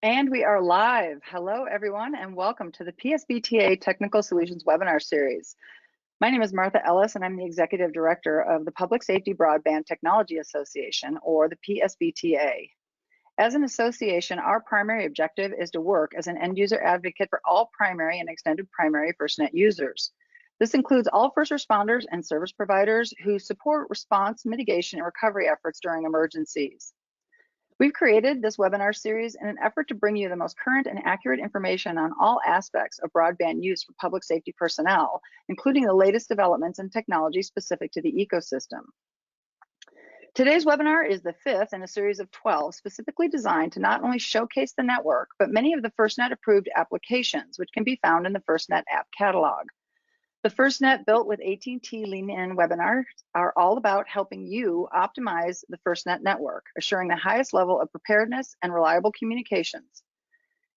And we are live. Hello, everyone, and welcome to the PSBTA Technical Solutions webinar series. My name is Martha Ellis, and I'm the Executive Director of the Public Safety Broadband Technology Association, or the PSBTA. As an association, our primary objective is to work as an end-user advocate for all primary and extended primary FirstNet users. This includes all first responders and service providers who support response, mitigation, and recovery efforts during emergencies. We've created this webinar series in an effort to bring you the most current and accurate information on all aspects of broadband use for public safety personnel, including the latest developments in technology specific to the ecosystem. Today's webinar is the fifth in a series of 12 specifically designed to not only showcase the network, but many of the FirstNet approved applications, which can be found in the FirstNet App Catalog. The FirstNet built with AT&T Lean-In webinars are all about helping you optimize the FirstNet network, assuring the highest level of preparedness and reliable communications.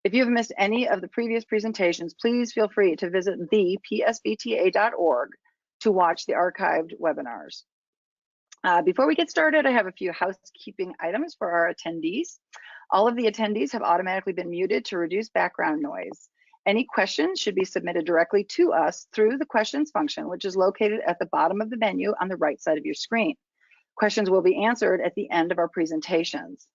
If you have missed any of the previous presentations, please feel free to visit thepsbta.org to watch the archived webinars. Before we get started, I have a few housekeeping items for our attendees. All of the attendees have automatically been muted to reduce background noise. Any questions should be submitted directly to us through the questions function, which is located at the bottom of the menu on the right side of your screen. Questions will be answered at the end of our presentations.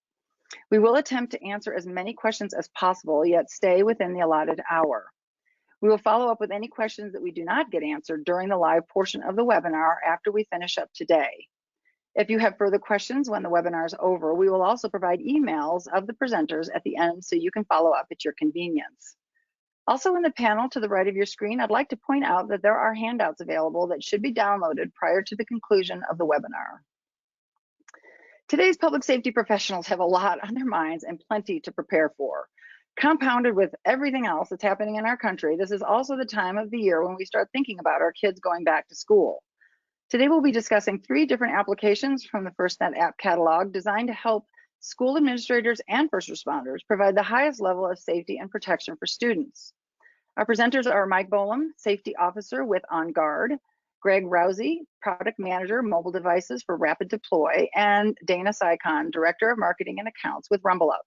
We will attempt to answer as many questions as possible, yet stay within the allotted hour. We will follow up with any questions that we do not get answered during the live portion of the webinar after we finish up today. If you have further questions when the webinar is over, we will also provide emails of the presenters at the end so you can follow up at your convenience. Also in the panel to the right of your screen, I'd like to point out that there are handouts available that should be downloaded prior to the conclusion of the webinar. Today's public safety professionals have a lot on their minds and plenty to prepare for. Compounded with everything else that's happening in our country, this is also the time of the year when we start thinking about our kids going back to school. Today we'll be discussing 3 different applications from the FirstNet App Catalog designed to help school administrators and first responders provide the highest level of safety and protection for students. Our presenters are Mike Bolam, Safety Officer with OnGuard, Greg Rousey, Product Manager, Mobile Devices for RapidDeploy, and Dana Cichon, Director of Marketing and Accounts with RumbleUp.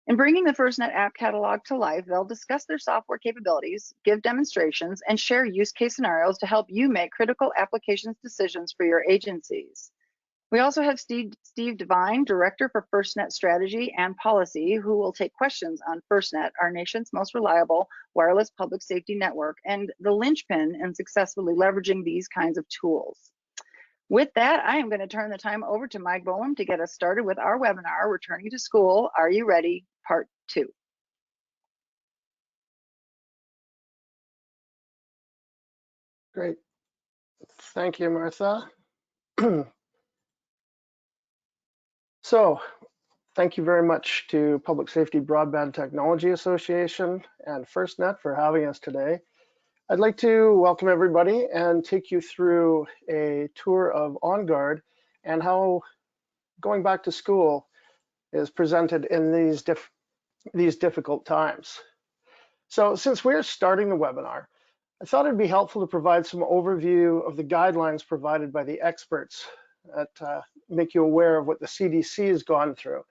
In bringing the FirstNet App Catalog to life, they'll discuss their software capabilities, give demonstrations, and share use case scenarios to help you make critical applications decisions for your agencies. We also have Steve Devine, Director for FirstNet Strategy and Policy, who will take questions on FirstNet, our nation's most reliable wireless public safety network, and the linchpin in successfully leveraging these kinds of tools. With that, I am going to turn the time over to Mike Bolam to get us started with our webinar, Returning to School, Are You Ready? Part 2. Great. Thank you, Martha. So, thank you very much to Public Safety Broadband Technology Association and FirstNet for having us today. I'd like to welcome everybody and take you through a tour of OnGuard and how going back to school is presented in these difficult times. So, since we're starting the webinar, I thought it'd be helpful to provide some overview of the guidelines provided by the experts that make you aware of what the CDC has gone through.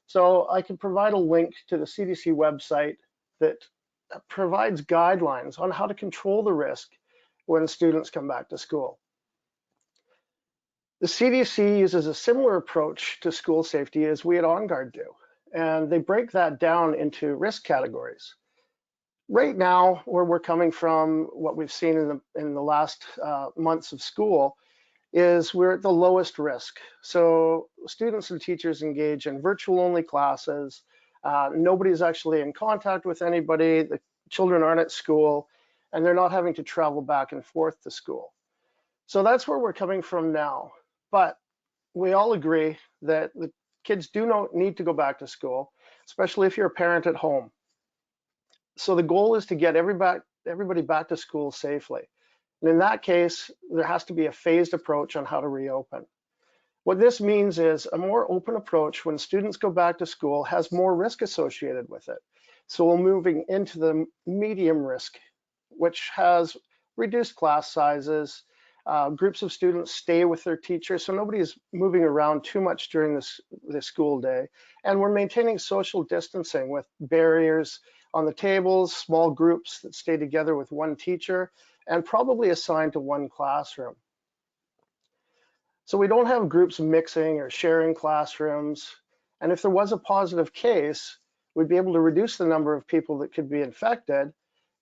So I can provide a link to the CDC website that provides guidelines on how to control the risk when students come back to school. The CDC uses a similar approach to school safety as we at OnGuard do, and they break that down into risk categories. Right now, where we're coming from, what we've seen in the last months of school, is we're at the lowest risk. So students and teachers engage in virtual only classes. Nobody's actually in contact with anybody. The children aren't at school and they're not having to travel back and forth to school. So that's where we're coming from now. But we all agree that the kids do not need to go back to school, especially if you're a parent at home. So the goal is to get everybody back to school safely. And in that case, there has to be a phased approach on how to reopen. What this means is a more open approach when students go back to school has more risk associated with it. So we're moving into the medium risk, which has reduced class sizes, Groups of students stay with their teachers, so nobody's moving around too much during this school day. And we're maintaining social distancing with barriers on the tables, small groups that stay together with one teacher, and probably assigned to one classroom. So we don't have groups mixing or sharing classrooms. And if there was a positive case, we'd be able to reduce the number of people that could be infected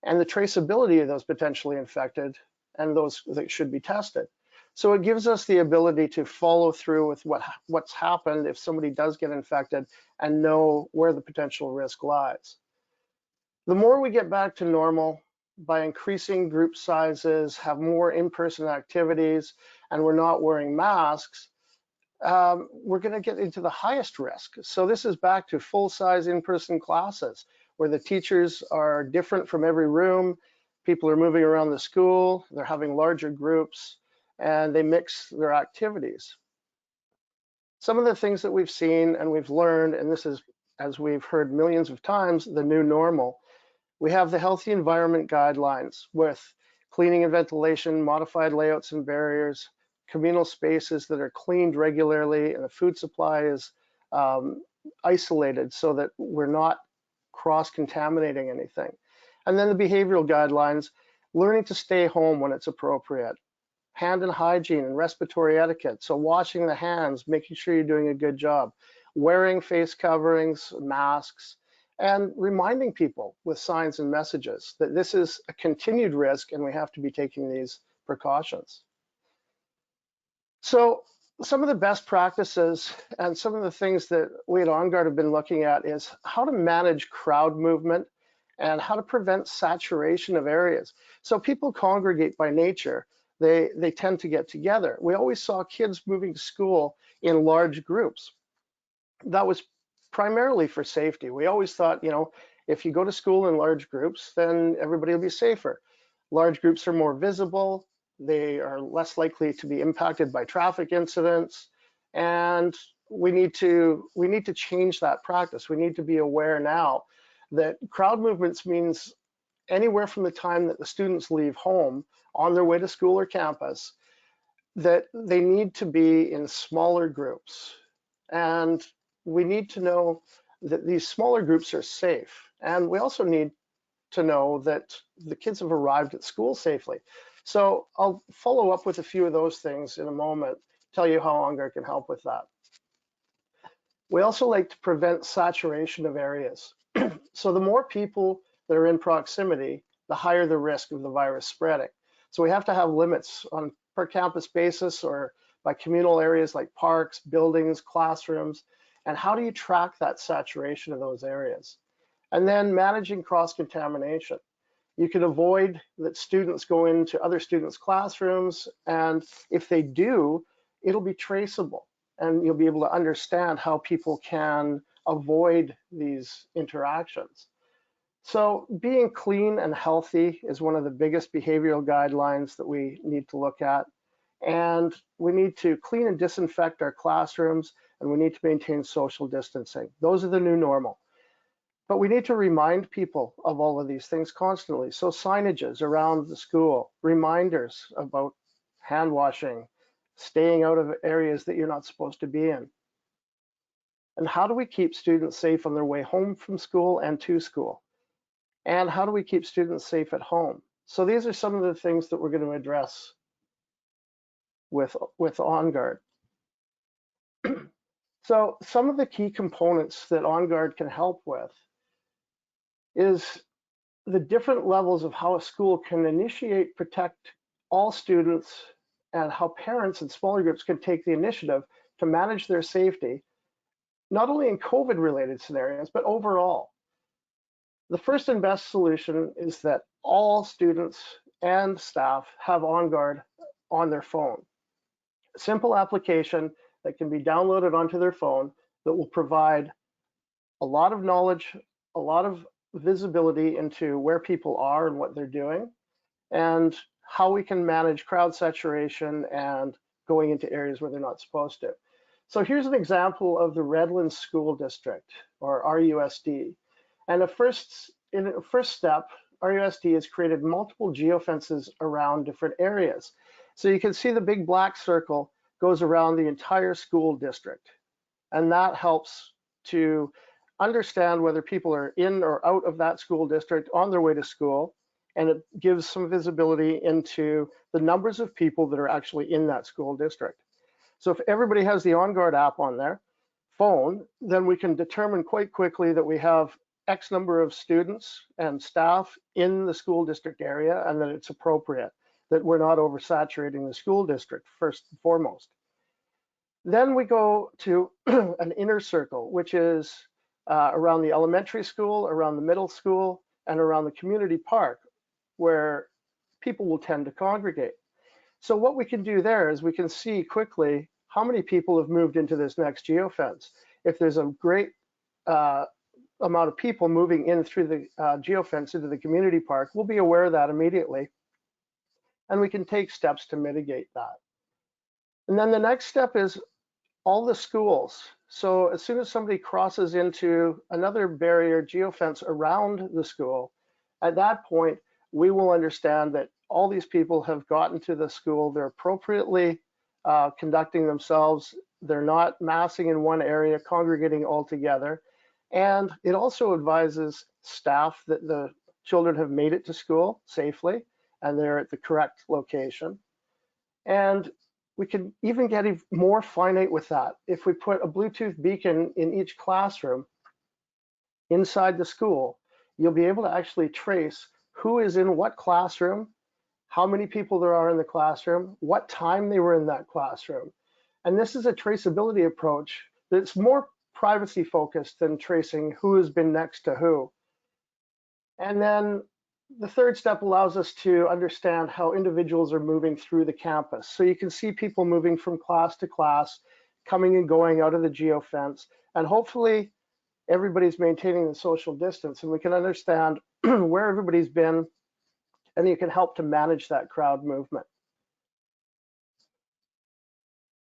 and the traceability of those potentially infected and those that should be tested. So it gives us the ability to follow through with what's happened if somebody does get infected and know where the potential risk lies. The more we get back to normal by increasing group sizes, have more in-person activities, and we're not wearing masks, we're going to get into the highest risk. So this is back to full-size in-person classes where the teachers are different from every room, people are moving around the school, they're having larger groups, and they mix their activities. Some of the things that we've seen and we've learned, and this is, as we've heard millions of times, the new normal. We have the healthy environment guidelines with cleaning and ventilation, modified layouts and barriers, communal spaces that are cleaned regularly, and the food supply is isolated so that we're not cross-contaminating anything. And then the behavioral guidelines, learning to stay home when it's appropriate, hand and hygiene and respiratory etiquette, so washing the hands, making sure you're doing a good job, wearing face coverings, masks, and reminding people with signs and messages that this is a continued risk and we have to be taking these precautions. So some of the best practices and some of the things that we at OnGuard have been looking at is how to manage crowd movement and how to prevent saturation of areas. So people congregate by nature. They tend to get together. We always saw kids moving to school in large groups. That was primarily for safety. We always thought, if you go to school in large groups, then everybody will be safer. Large groups are more visible. They are less likely to be impacted by traffic incidents. And we need to change that practice. We need to be aware now that crowd movements means anywhere from the time that the students leave home on their way to school or campus, that they need to be in smaller groups. And we need to know that these smaller groups are safe. And we also need to know that the kids have arrived at school safely. So I'll follow up with a few of those things in a moment, tell you how OnGuard can help with that. We also like to prevent saturation of areas. So the more people that are in proximity, the higher the risk of the virus spreading. So we have to have limits on per campus basis or by communal areas like parks, buildings, classrooms, and how do you track that saturation of those areas? And then managing cross-contamination. You can avoid that students go into other students' classrooms, and if they do, it'll be traceable, and you'll be able to understand how people can avoid these interactions. So being clean and healthy is one of the biggest behavioral guidelines that we need to look at. And we need to clean and disinfect our classrooms, and we need to maintain social distancing. Those are the new normal. But we need to remind people of all of these things constantly. So signages around the school, reminders about hand washing, staying out of areas that you're not supposed to be in. And how do we keep students safe on their way home from school and to school? And how do we keep students safe at home? So these are some of the things that we're going to address with OnGuard. So some of the key components that OnGuard can help with is the different levels of how a school can initiate, protect all students, and how parents and smaller groups can take the initiative to manage their safety, not only in COVID-related scenarios, but overall. The first and best solution is that all students and staff have OnGuard on their phone. A simple application that can be downloaded onto their phone that will provide a lot of knowledge, a lot of visibility into where people are and what they're doing, and how we can manage crowd saturation and going into areas where they're not supposed to. So here's an example of the Redlands School District, or RUSD. And in the first step, RUSD has created multiple geofences around different areas. So you can see the big black circle goes around the entire school district. And that helps to understand whether people are in or out of that school district on their way to school. And it gives some visibility into the numbers of people that are actually in that school district. So if everybody has the OnGuard app on their phone, then we can determine quite quickly that we have X number of students and staff in the school district area and that it's appropriate, that we're not oversaturating the school district first and foremost. Then we go to an inner circle, which is around the elementary school, around the middle school, and around the community park, where people will tend to congregate. So what we can do there is we can see quickly how many people have moved into this next geofence. If there's a great amount of people moving in through the geofence into the community park, we'll be aware of that immediately, and we can take steps to mitigate that. And then the next step is all the schools. So as soon as somebody crosses into another barrier geofence around the school, at that point, we will understand that all these people have gotten to the school, they're appropriately conducting themselves, they're not massing in one area, congregating all together. And it also advises staff that the children have made it to school safely and they're at the correct location. And we can even get more finite with that. If we put a Bluetooth beacon in each classroom inside the school, you'll be able to actually trace who is in what classroom, how many people there are in the classroom, what time they were in that classroom. And this is a traceability approach that's more privacy focused than tracing who has been next to who. And then the third step allows us to understand how individuals are moving through the campus. So you can see people moving from class to class, coming and going out of the geofence, and hopefully everybody's maintaining the social distance, and we can understand where everybody's been, and you can help to manage that crowd movement.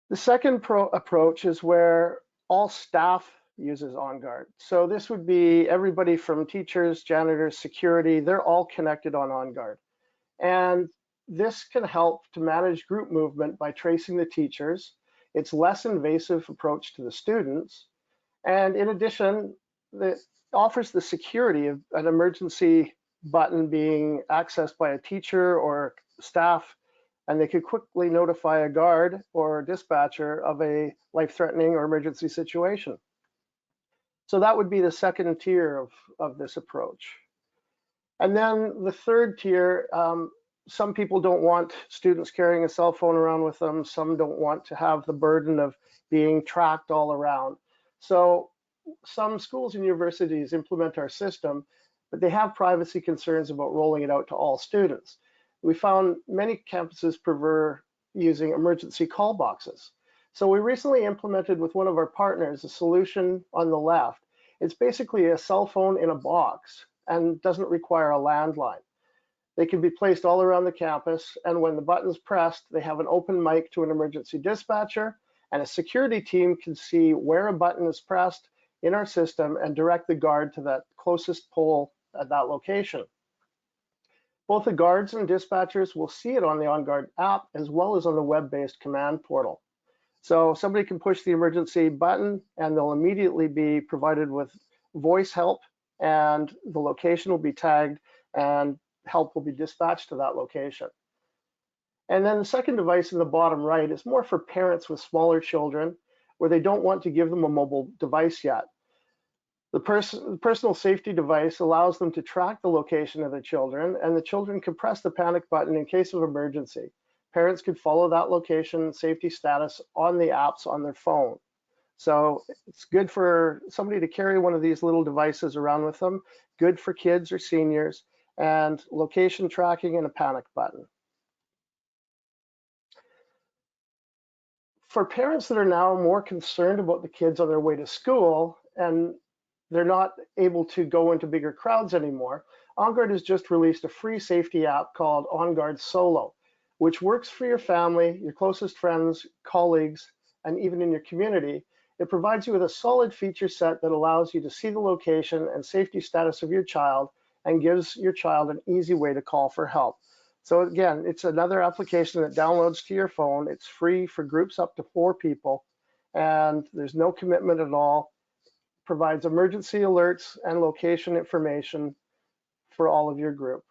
The second approach is where all staff uses OnGuard. So this would be everybody from teachers, janitors, security, they're all connected on OnGuard. And this can help to manage group movement by tracing the teachers. It's less invasive approach to the students. And in addition, it offers the security of an emergency button being accessed by a teacher or staff, and they could quickly notify a guard or dispatcher of a life-threatening or emergency situation. So that would be the second tier of this approach. And then the third tier, some people don't want students carrying a cell phone around with them. Some don't want to have the burden of being tracked all around. So some schools and universities implement our system, but they have privacy concerns about rolling it out to all students. We found many campuses prefer using emergency call boxes. So we recently implemented with one of our partners a solution on the left. It's basically a cell phone in a box and doesn't require a landline. They can be placed all around the campus, and when the button's pressed, they have an open mic to an emergency dispatcher, and a security team can see where a button is pressed in our system and direct the guard to that closest pole at that location. Both the guards and dispatchers will see it on the OnGuard app as well as on the web-based command portal. So somebody can push the emergency button and they'll immediately be provided with voice help, and the location will be tagged and help will be dispatched to that location. And then the second device in the bottom right is more for parents with smaller children where they don't want to give them a mobile device yet. The personal safety device allows them to track the location of the children, and the children can press the panic button in case of emergency. Parents could follow that location safety status on the apps on their phone. So it's good for somebody to carry one of these little devices around with them, good for kids or seniors, and location tracking and a panic button. For parents that are now more concerned about the kids on their way to school and they're not able to go into bigger crowds anymore, OnGuard has just released a free safety app called OnGuard Solo, which works for your family, your closest friends, colleagues, and even in your community. It provides you with a solid feature set that allows you to see the location and safety status of your child and gives your child an easy way to call for help. So again, it's another application that downloads to your phone. It's free for groups up to 4 people, and there's no commitment at all. Provides emergency alerts and location information for all of your group.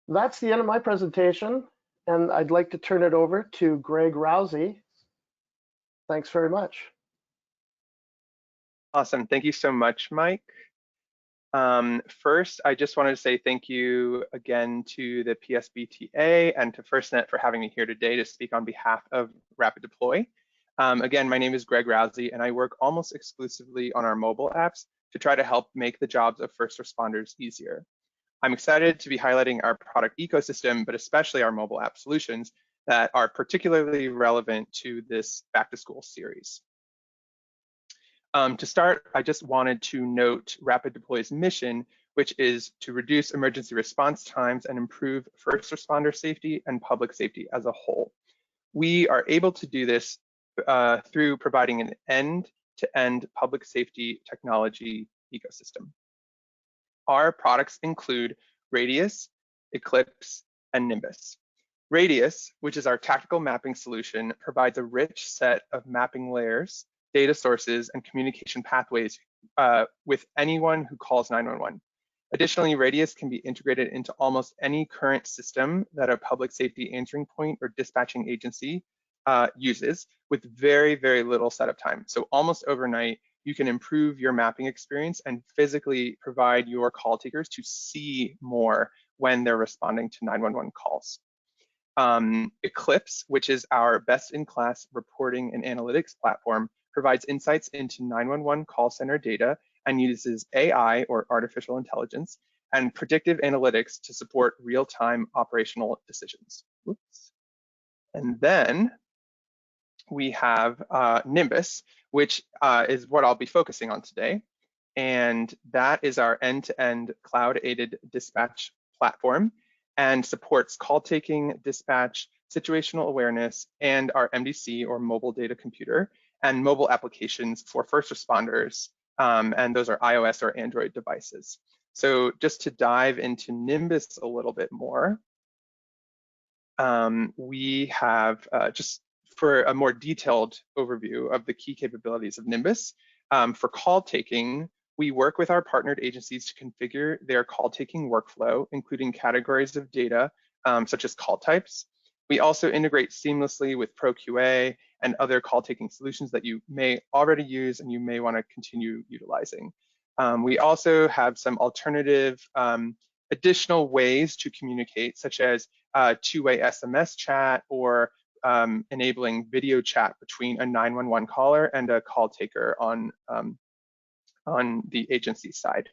That's the end of my presentation, and I'd like to turn it over to Greg Rousey. Thanks very much. Awesome. Thank you so much, Mike. First, I just wanted to say thank you again to the PSBTA and to FirstNet for having me here today to speak on behalf of RapidDeploy. Again, my name is Greg Rousey, and I work almost exclusively on our mobile apps to try to help make the jobs of first responders easier. I'm excited to be highlighting our product ecosystem, but especially our mobile app solutions that are particularly relevant to this back to school series. To start, I just wanted to note RapidDeploy's mission, which is to reduce emergency response times and improve first responder safety and public safety as a whole. We are able to do this through providing an end-to-end public safety technology ecosystem. Our products include Radius, Eclipse, and Nimbus. Radius, which is our tactical mapping solution, provides a rich set of mapping layers, data sources, and communication pathways with anyone who calls 911. Additionally, Radius can be integrated into almost any current system that a public safety answering point or dispatching agency uses with very, very little setup time. So almost overnight, you can improve your mapping experience and physically provide your call takers to see more when they're responding to 911 calls. Eclipse, which is our best-in-class reporting and analytics platform, provides insights into 911 call center data and uses AI, or artificial intelligence, and predictive analytics to support real-time operational decisions. Oops. And then we have Nimbus, which is what I'll be focusing on today. And that is our end-to-end cloud-aided dispatch platform and supports call taking, dispatch, situational awareness, and our MDC, or mobile data computer, and mobile applications for first responders. And those are iOS or Android devices. So just to dive into Nimbus a little bit more, we have just for a more detailed overview of the key capabilities of Nimbus. For call taking, we work with our partnered agencies to configure their call taking workflow, including categories of data, such as call types. We also integrate seamlessly with ProQA and other call taking solutions that you may already use and you may want to continue utilizing. We also have some alternative additional ways to communicate, such as two-way SMS chat or enabling video chat between a 911 caller and a call taker on the agency side.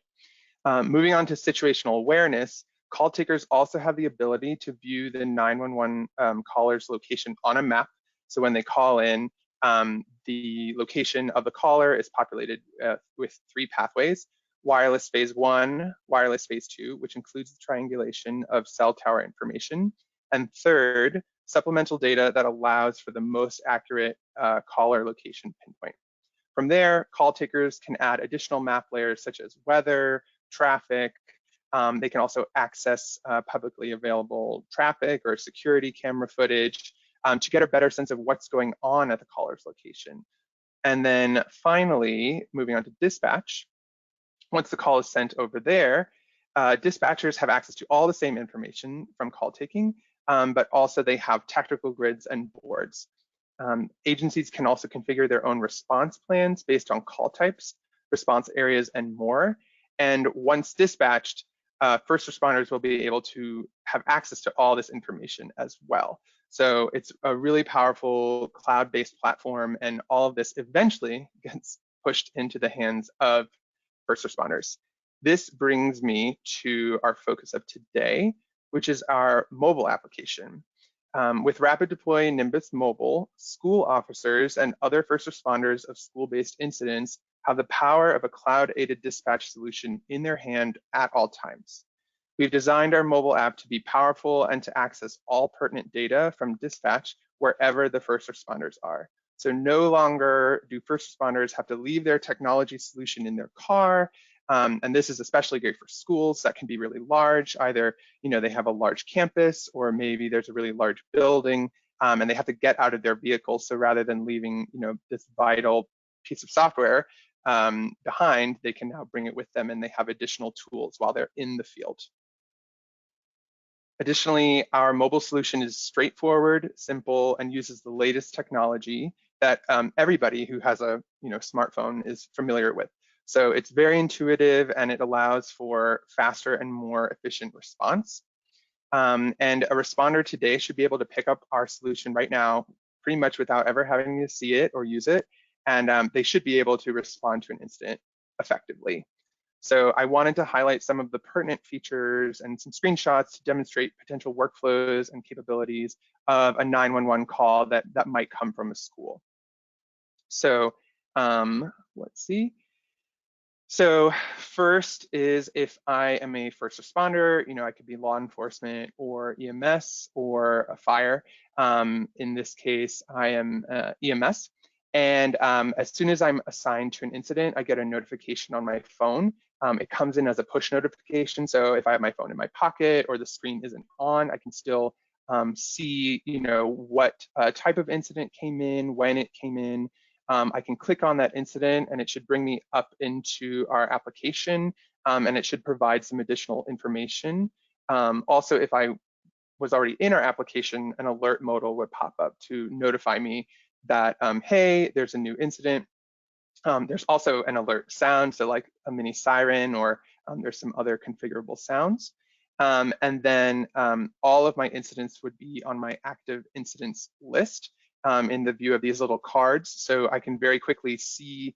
Moving on to situational awareness, call takers also have the ability to view the 911 caller's location on a map. So when they call in, the location of the caller is populated with 3 pathways: wireless phase 1, wireless phase 2, which includes the triangulation of cell tower information, and third, supplemental data that allows for the most accurate caller location pinpoint. From there, call takers can add additional map layers such as weather, traffic. They can also access publicly available traffic or security camera footage to get a better sense of what's going on at the caller's location. And then finally, moving on to dispatch, once the call is sent over there, dispatchers have access to all the same information from call taking, but also they have tactical grids and boards. Agencies can also configure their own response plans based on call types, response areas, and more. And once dispatched, first responders will be able to have access to all this information as well. So it's a really powerful cloud-based platform, and all of this eventually gets pushed into the hands of first responders. This brings me to our focus of today, which is our mobile application. With RapidDeploy Nimbus Mobile, school officers and other first responders of school-based incidents have the power of a cloud-aided dispatch solution in their hand at all times. We've designed our mobile app to be powerful and to access all pertinent data from dispatch wherever the first responders are. So no longer do first responders have to leave their technology solution in their car And this is especially great for schools that can be really large. Either, they have a large campus, or maybe there's a really large building, and they have to get out of their vehicle. So rather than leaving, this vital piece of software behind, they can now bring it with them, and they have additional tools while they're in the field. Additionally, our mobile solution is straightforward, simple, and uses the latest technology that everybody who has a smartphone is familiar with. So it's very intuitive, and it allows for faster and more efficient response. And a responder today should be able to pick up our solution right now, pretty much without ever having to see it or use it. And they should be able to respond to an incident effectively. So I wanted to highlight some of the pertinent features and some screenshots to demonstrate potential workflows and capabilities of a 911 call that might come from a school. So let's see. So first is, if I am a first responder, I could be law enforcement or EMS or a fire. In this case, I am EMS. And as soon as I'm assigned to an incident, I get a notification on my phone. It comes in as a push notification. So if I have my phone in my pocket or the screen isn't on, I can still see, what type of incident came in, when it came in. I can click on that incident, and it should bring me up into our application, and it should provide some additional information. Also, if I was already in our application, an alert modal would pop up to notify me that, hey, there's a new incident. There's also an alert sound, so like a mini siren, or there's some other configurable sounds. And then all of my incidents would be on my active incidents list in the view of these little cards. So I can very quickly see,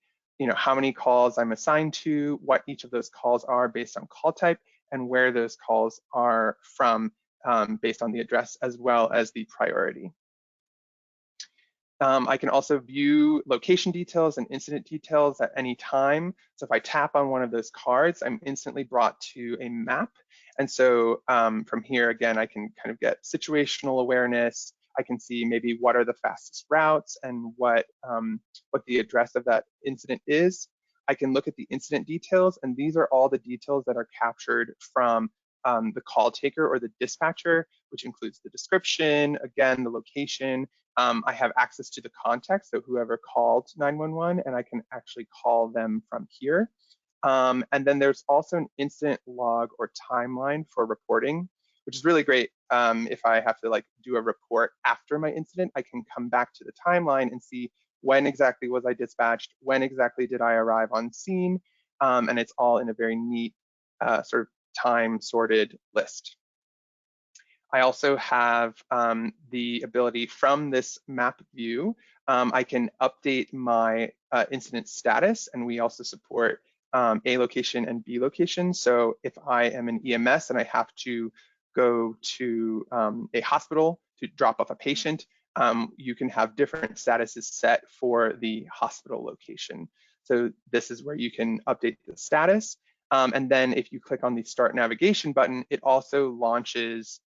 how many calls I'm assigned to, what each of those calls are based on call type, and where those calls are from based on the address, as well as the priority. I can also view location details and incident details at any time. So if I tap on one of those cards, I'm instantly brought to a map. And so from here, again, I can kind of get situational awareness. I can see maybe what are the fastest routes and what the address of that incident is. I can look at the incident details, and these are all the details that are captured from the call taker or the dispatcher, which includes the description, again, the location. I have access to the context, so whoever called 911, and I can actually call them from here. And then there's also an incident log or timeline for reporting, which is really great. If I have to do a report after my incident, I can come back to the timeline and see when exactly was I dispatched, when exactly did I arrive on scene, and it's all in a very neat sort of time sorted list. I also have the ability from this map view, I can update my incident status, and we also support A location and B location. So if I am an EMS and I have to go to a hospital to drop off a patient, you can have different statuses set for the hospital location. So this is where you can update the status. And then if you click on the Start Navigation button, it also launches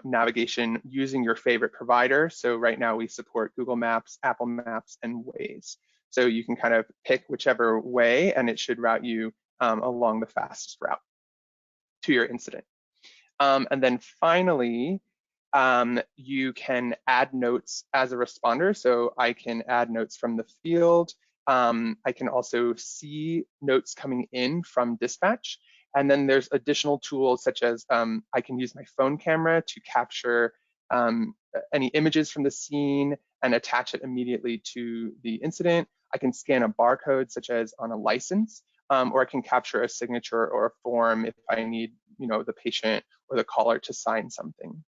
navigation using your favorite provider. So right now we support Google Maps, Apple Maps, and Waze. So you can kind of pick whichever way, and it should route you along the fastest route to your incident. And then finally, you can add notes as a responder. So I can add notes from the field. I can also see notes coming in from dispatch. And then there's additional tools such as I can use my phone camera to capture any images from the scene and attach it immediately to the incident. I can scan a barcode such as on a license, or I can capture a signature or a form if I need, the patient or the caller to sign something.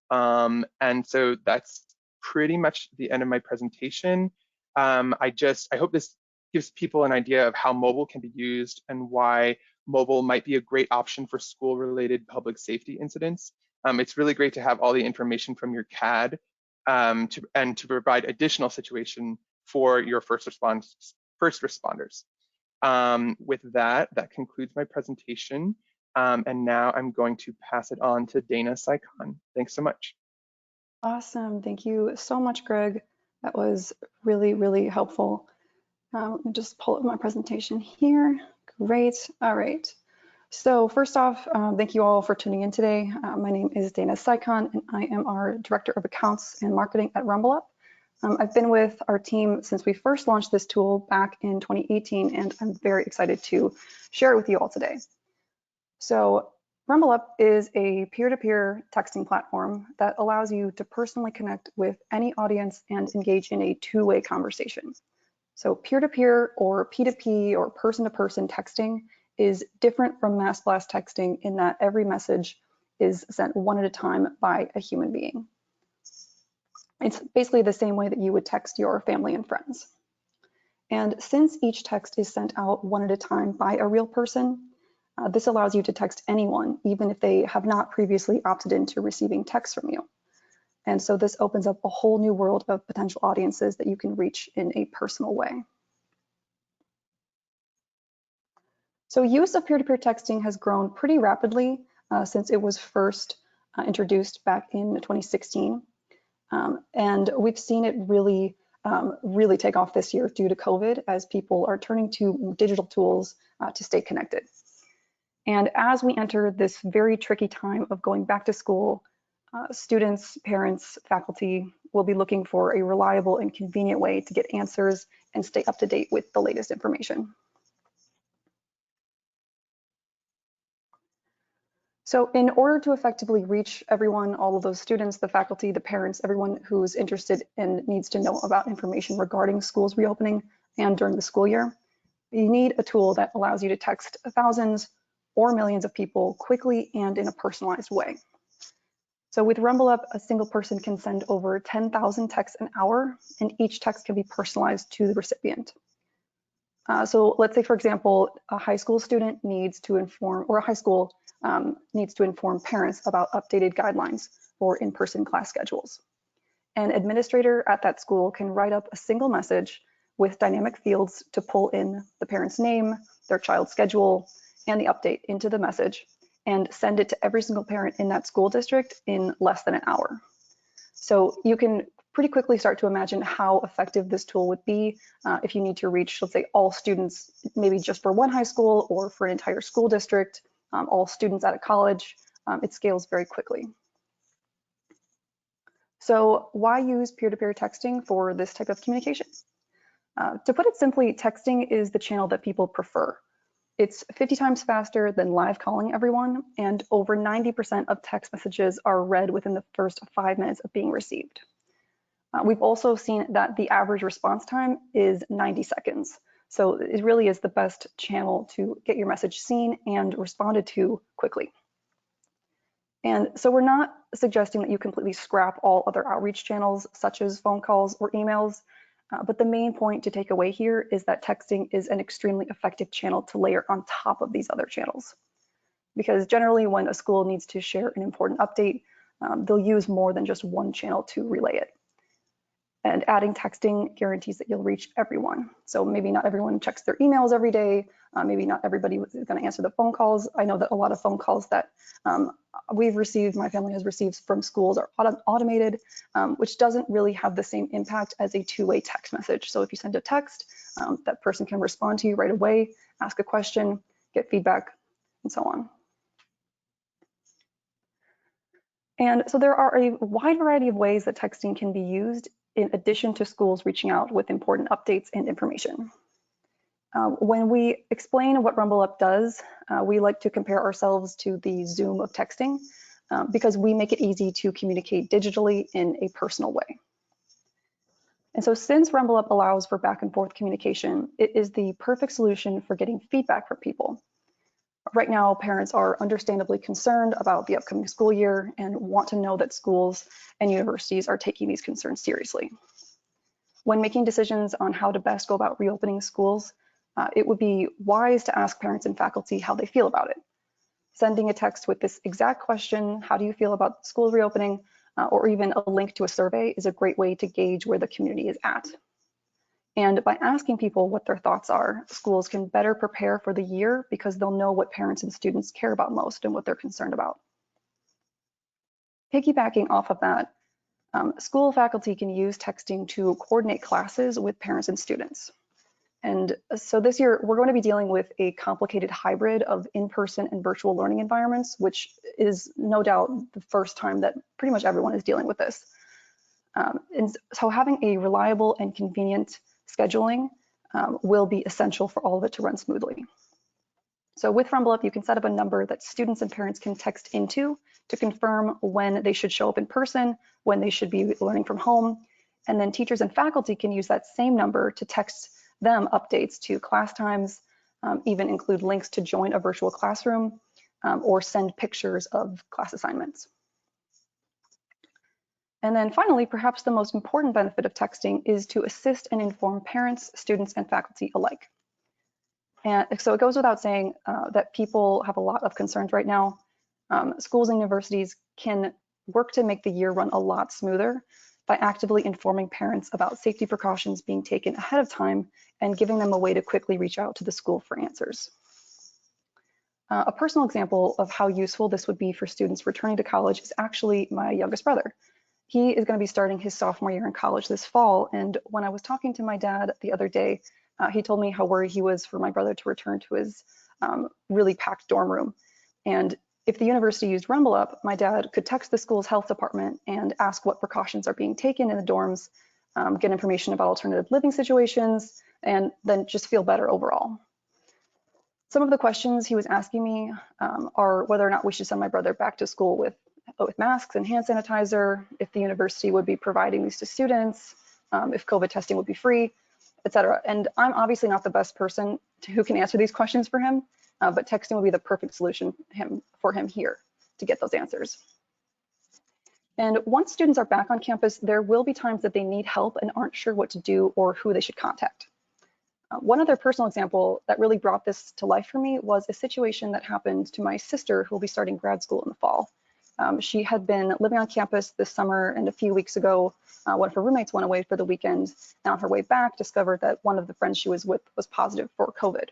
And so that's pretty much the end of my presentation. I hope this gives people an idea of how mobile can be used and why mobile might be a great option for school-related public safety incidents. It's really great to have all the information from your CAD to provide additional situation for your first responders. With that concludes my presentation. And now I'm going to pass it on to Dana Cichon. Thanks so much. Awesome. Thank you so much, Greg. That was really, really helpful. Let me just pull up my presentation here. Great. All right. So first off, thank you all for tuning in today. My name is Dana Cichon, and I am our Director of Accounts and Marketing at RumbleUp. I've been with our team since we first launched this tool back in 2018, and I'm very excited to share it with you all today. So RumbleUp is a peer-to-peer texting platform that allows you to personally connect with any audience and engage in a two-way conversation. So peer-to-peer or P2P or person-to-person texting is different from mass blast texting in that every message is sent one at a time by a human being. It's basically the same way that you would text your family and friends. And since each text is sent out one at a time by a real person, this allows you to text anyone, even if they have not previously opted into receiving text from you. And so this opens up a whole new world of potential audiences that you can reach in a personal way. So use of peer-to-peer texting has grown pretty rapidly since it was first introduced back in 2016. And we've seen it really take off this year due to COVID as people are turning to digital tools to stay connected. And as we enter this very tricky time of going back to school, students, parents, faculty will be looking for a reliable and convenient way to get answers and stay up to date with the latest information. So in order to effectively reach everyone, all of those students, the faculty, the parents, everyone who's interested and needs to know about information regarding schools reopening and during the school year, you need a tool that allows you to text thousands or millions of people quickly and in a personalized way. So with RumbleUp, a single person can send over 10,000 texts an hour, and each text can be personalized to the recipient. So let's say, for example, a high school student needs to inform, or a high school needs to inform parents about updated guidelines for in-person class schedules. An administrator at that school can write up a single message with dynamic fields to pull in the parent's name, their child's schedule, and the update into the message, and send it to every single parent in that school district in less than an hour. So you can pretty quickly start to imagine how effective this tool would be if you need to reach, let's say, all students, maybe just for one high school or for an entire school district, all students at a college. It scales very quickly. So why use peer-to-peer texting for this type of communication? To put it simply, texting is the channel that people prefer. It's 50 times faster than live calling everyone, and over 90% of text messages are read within the first 5 minutes of being received. We've also seen that the average response time is 90 seconds. So it really is the best channel to get your message seen and responded to quickly. And so we're not suggesting that you completely scrap all other outreach channels, such as phone calls or emails. But the main point to take away here is that texting is an extremely effective channel to layer on top of these other channels. Because generally when a school needs to share an important update, they'll use more than just one channel to relay it. And adding texting guarantees that you'll reach everyone. So maybe not everyone checks their emails every day. Maybe not everybody is going to answer the phone calls. I know that a lot of phone calls that we've received, my family has received from schools are automated, which doesn't really have the same impact as a two-way text message. So if you send a text, that person can respond to you right away, ask a question, get feedback, and so on. And so there are a wide variety of ways that texting can be used in addition to schools reaching out with important updates and information. When we explain what RumbleUp does, we like to compare ourselves to the Zoom of texting because we make it easy to communicate digitally in a personal way. And so since RumbleUp allows for back and forth communication, it is the perfect solution for getting feedback from people. Right now, parents are understandably concerned about the upcoming school year and want to know that schools and universities are taking these concerns seriously. When making decisions on how to best go about reopening schools, it would be wise to ask parents and faculty how they feel about it. Sending a text with this exact question, how do you feel about school reopening, or even a link to a survey is a great way to gauge where the community is at. And by asking people what their thoughts are, schools can better prepare for the year because they'll know what parents and students care about most and what they're concerned about. Piggybacking off of that, school faculty can use texting to coordinate classes with parents and students. And so this year, we're going to be dealing with a complicated hybrid of in-person and virtual learning environments, which is no doubt the first time that pretty much everyone is dealing with this. And so having a reliable and convenient scheduling will be essential for all of it to run smoothly. So with RumbleUp, you can set up a number that students and parents can text into to confirm when they should show up in person, when they should be learning from home. And then teachers and faculty can use that same number to text them updates to class times, even include links to join a virtual classroom, or send pictures of class assignments. And then finally, perhaps the most important benefit of texting is to assist and inform parents, students, and faculty alike. And so it goes without saying that people have a lot of concerns right now. Schools and universities can work to make the year run a lot smoother by actively informing parents about safety precautions being taken ahead of time and giving them a way to quickly reach out to the school for answers. A personal example of how useful this would be for students returning to college is actually my youngest brother. He is going to be starting his sophomore year in college this fall, and when I was talking to my dad the other day, he told me how worried he was for my brother to return to his really packed dorm room. And if the university used RumbleUp, my dad could text the school's health department and ask what precautions are being taken in the dorms, get information about alternative living situations, and then just feel better overall. Some of the questions he was asking me are whether or not we should send my brother back to school with masks and hand sanitizer, if the university would be providing these to students, if COVID testing would be free, etc. And I'm obviously not the best person who can answer these questions for him, but texting will be the perfect solution for him here to get those answers. And once students are back on campus, there will be times that they need help and aren't sure what to do or who they should contact. One other personal example that really brought this to life for me was a situation that happened to my sister, who will be starting grad school in the fall. She had been living on campus this summer, and a few weeks ago, one of her roommates went away for the weekend, and on her way back discovered that one of the friends she was with was positive for COVID.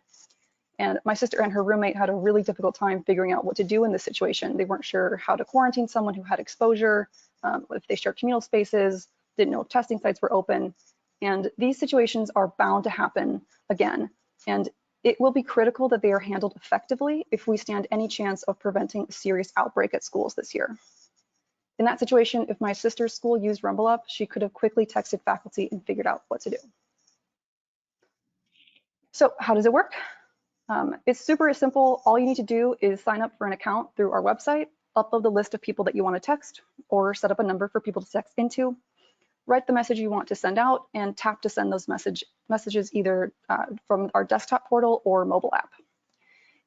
And my sister and her roommate had a really difficult time figuring out what to do in this situation. They weren't sure how to quarantine someone who had exposure, if they shared communal spaces, didn't know if testing sites were open. And these situations are bound to happen again. And it will be critical that they are handled effectively if we stand any chance of preventing a serious outbreak at schools this year. In that situation, if my sister's school used RumbleUp, she could have quickly texted faculty and figured out what to do. So how does it work? It's super simple. All you need to do is sign up for an account through our website, upload the list of people that you want to text, or set up a number for people to text into, write the message you want to send out, and tap to send those messages either from our desktop portal or mobile app.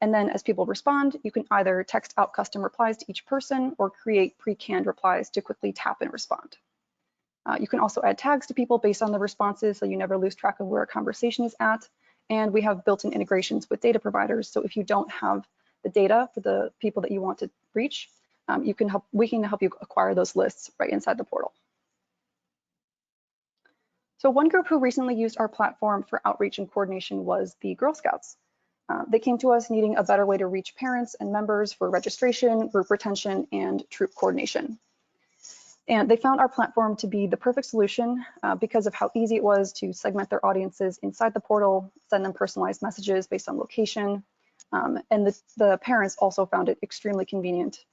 And then as people respond, you can either text out custom replies to each person or create pre-canned replies to quickly tap and respond. You can also add tags to people based on the responses, so you never lose track of where a conversation is at. And we have built-in integrations with data providers, so if you don't have the data for the people that you want to reach, we can help you acquire those lists right inside the portal. So one group who recently used our platform for outreach and coordination was the Girl Scouts. They came to us needing a better way to reach parents and members for registration, group retention, and troop coordination. And they found our platform to be the perfect solution because of how easy it was to segment their audiences inside the portal, send them personalized messages based on location. And the parents also found it extremely convenient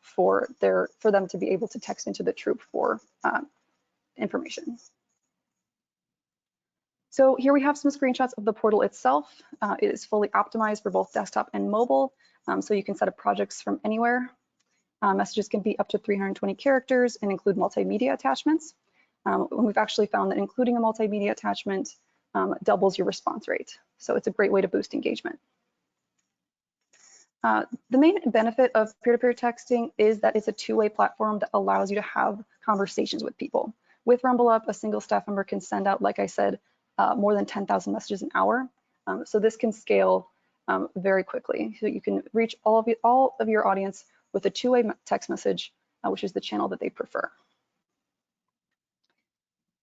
for them to be able to text into the troop for information. So here we have some screenshots of the portal itself. It is fully optimized for both desktop and mobile, so you can set up projects from anywhere. Messages can be up to 320 characters and include multimedia attachments. We've actually found that including a multimedia attachment doubles your response rate. So it's a great way to boost engagement. The main benefit of peer-to-peer texting is that it's a two-way platform that allows you to have conversations with people. With RumbleUp, a single staff member can send out, like I said, more than 10,000 messages an hour. So this can scale very quickly. So you can reach all of your audience with a two-way text message, which is the channel that they prefer.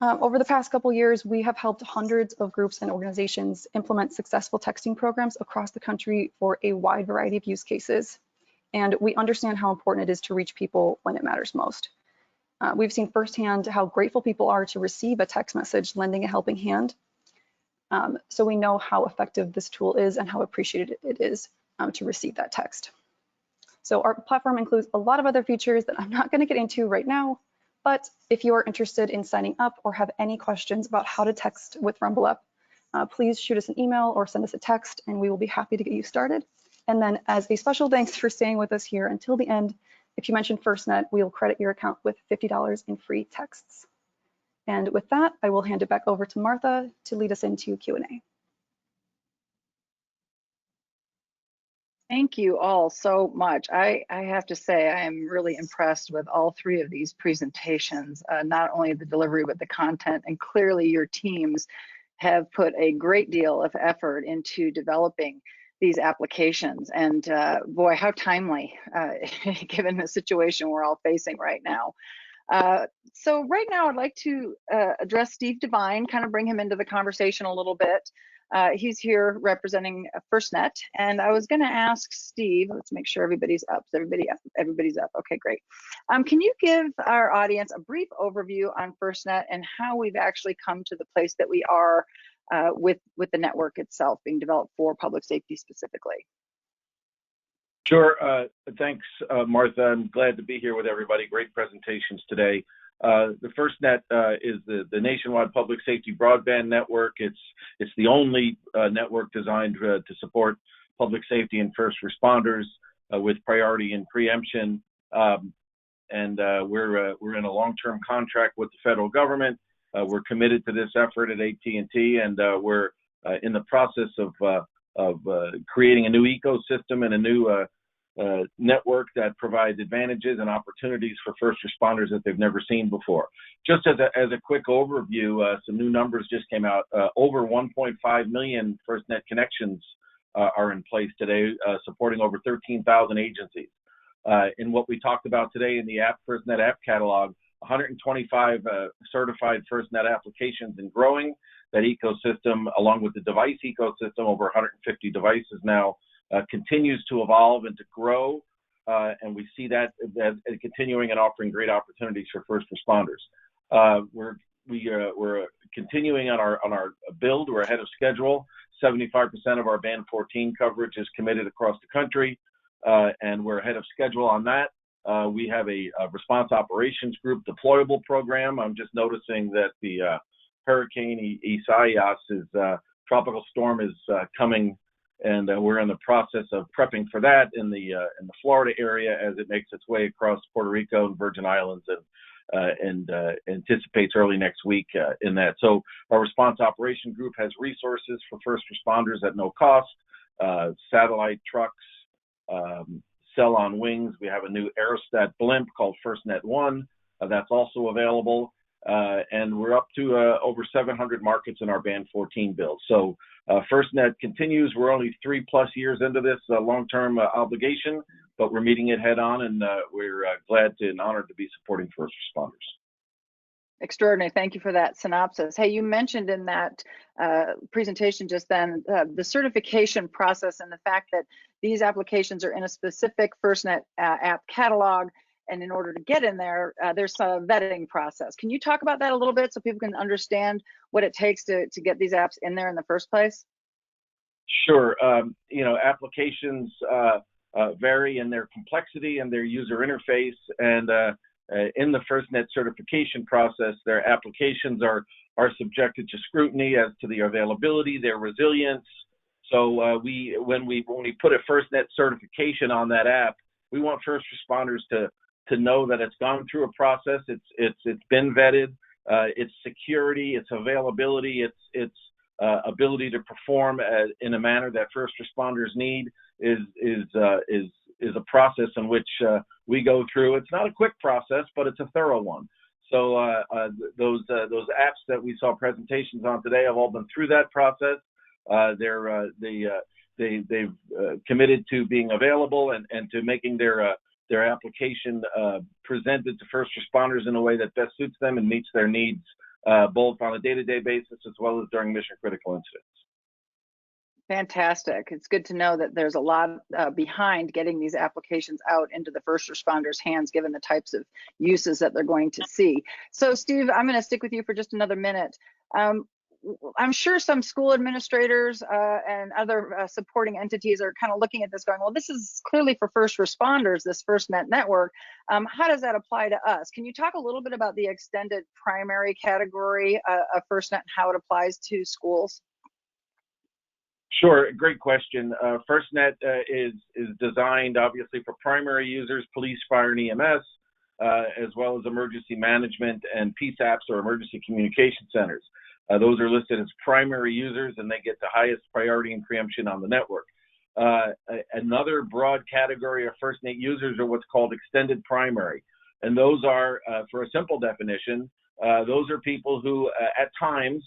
Over the past couple years, we have helped hundreds of groups and organizations implement successful texting programs across the country for a wide variety of use cases. And we understand how important it is to reach people when it matters most. We've seen firsthand how grateful people are to receive a text message lending a helping hand. So we know how effective this tool is and how appreciated it is to receive that text. So our platform includes a lot of other features that I'm not going to get into right now, but if you are interested in signing up or have any questions about how to text with RumbleUp, please shoot us an email or send us a text and we will be happy to get you started. And then as a special thanks for staying with us here until the end, if you mention FirstNet, we will credit your account with $50 in free texts. And with that, I will hand it back over to Martha to lead us into Q&A. Thank you all so much. I have to say I am really impressed with all three of these presentations, not only the delivery, but the content. And clearly your teams have put a great deal of effort into developing these applications. And boy, how timely, given the situation we're all facing right now. So right now I'd like to address Steve Devine, kind of bring him into the conversation a little bit. He's here representing FirstNet, and I was going to ask Steve, let's make sure everybody's up. Everybody's up. Okay, great. Can you give our audience a brief overview on FirstNet and how we've actually come to the place that we are with the network itself being developed for public safety specifically? Sure. Thanks, Martha. I'm glad to be here with everybody. Great presentations today. The FirstNet is the nationwide public safety broadband network. It's the only network designed to support public safety and first responders with priority and preemption. And we're in a long-term contract with the federal government. We're committed to this effort at AT&T, and we're in the process of creating a new ecosystem and a new network that provides advantages and opportunities for first responders that they've never seen before. Just as a quick overview, some new numbers just came out. Over 1.5 million FirstNet connections are in place today, supporting over 13,000 agencies. In what we talked about today in the FirstNet App Catalog, 125 certified FirstNet applications and growing. That ecosystem, along with the device ecosystem, over 150 devices now, continues to evolve and to grow, and we see that as continuing and offering great opportunities for first responders. We're continuing on our build. We're ahead of schedule. 75% of our Band 14 coverage is committed across the country, and we're ahead of schedule on that. We have a response operations group deployable program. I'm just noticing that the Hurricane Isaias tropical storm is coming, and we're in the process of prepping for that in the Florida area as it makes its way across Puerto Rico and Virgin Islands, and anticipates early next week in that. So our response operation group has resources for first responders at no cost, satellite trucks, cell on wings. We have a new aerostat blimp called FirstNet One that's also available. And we're up to over 700 markets in our Band 14 build. So FirstNet continues. We're only 3+ years into this long-term obligation, but we're meeting it head on, and we're glad and honored to be supporting first responders. Extraordinary. Thank you for that synopsis. Hey, you mentioned in that presentation just then the certification process and the fact that these applications are in a specific FirstNet app catalog. And in order to get in there, there's a vetting process. Can you talk about that a little bit so people can understand what it takes to get these apps in there in the first place? Sure. Applications vary in their complexity and their user interface. And in the FirstNet certification process, their applications are subjected to scrutiny as to the availability, their resilience. So when we put a FirstNet certification on that app, we want first responders to know that it's gone through a process, it's been vetted, its security, its availability, its ability to perform in a manner that first responders need is a process in which we go through. It's not a quick process, but it's a thorough one. So those apps that we saw presentations on today have all been through that process. They've committed to being available and to making their application presented to first responders in a way that best suits them and meets their needs, both on a day-to-day basis as well as during mission-critical incidents. Fantastic. It's good to know that there's a lot behind getting these applications out into the first responders' hands, given the types of uses that they're going to see. So, Steve, I'm going to stick with you for just another minute. I'm sure some school administrators and other supporting entities are kind of looking at this going, well, this is clearly for first responders, this FirstNet network. How does that apply to us? Can you talk a little bit about the extended primary category of FirstNet and how it applies to schools? Sure, great question. FirstNet is designed obviously for primary users, police, fire, and EMS, as well as emergency management and PSAPs or emergency communication centers. Those are listed as primary users, and they get the highest priority and preemption on the network. Another broad category of FirstNet users are what's called extended primary. And those are, for a simple definition, those are people who at times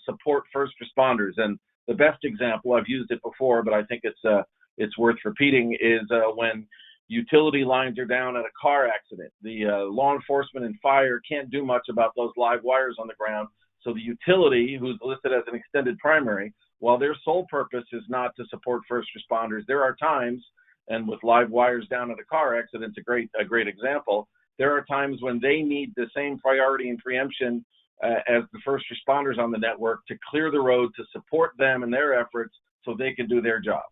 support first responders. And the best example, I've used it before, but I think it's worth repeating, is when utility lines are down at a car accident. The law enforcement and fire can't do much about those live wires on the ground. So the utility, who's listed as an extended primary, while their sole purpose is not to support first responders, there are times, and with live wires down at a car accident, a great example, there are times when they need the same priority and preemption as the first responders on the network to clear the road to support them in their efforts so they can do their job.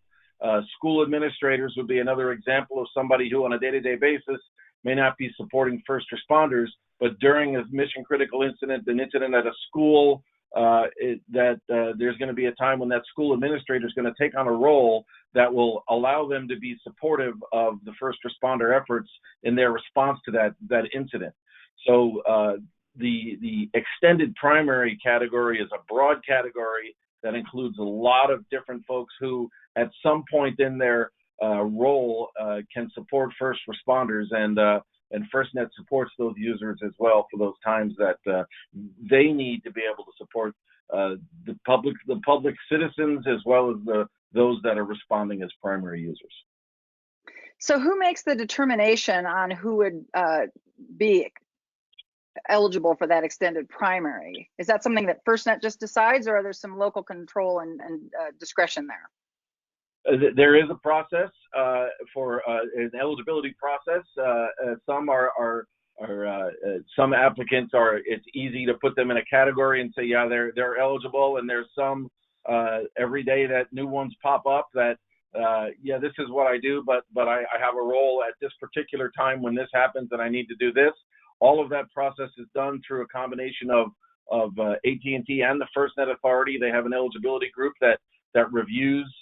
School administrators would be another example of somebody who on a day-to-day basis may not be supporting first responders, but during a mission critical incident, an incident at a school, there's going to be a time when that school administrator is going to take on a role that will allow them to be supportive of the first responder efforts in their response to that incident. So the extended primary category is a broad category that includes a lot of different folks who at some point in their role can support first responders, and FirstNet supports those users as well for those times that they need to be able to support the public citizens as well as those that are responding as primary users. So who makes the determination on who would be eligible for that extended primary? Is that something that FirstNet just decides, or are there some local control and discretion there? There is a process for an eligibility process. Some some applicants it's easy to put them in a category and say, yeah, they're eligible. And there's some every day that new ones pop up that, yeah, this is what I do, but I have a role at this particular time when this happens and I need to do this. All of that process is done through a combination of AT&T and the FirstNet Authority. They have an eligibility group that reviews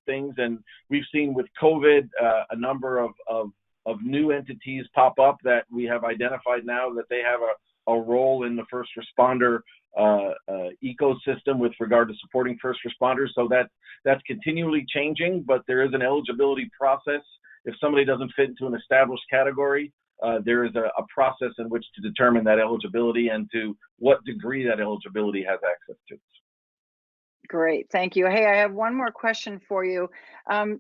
things, and we've seen with COVID a number of new entities pop up that we have identified now that they have a role in the first responder ecosystem with regard to supporting first responders. So that's continually changing, but there is an eligibility process. If somebody doesn't fit into an established category, there is a process in which to determine that eligibility and to what degree that eligibility has access to. Great, thank you. Hey, I have one more question for you.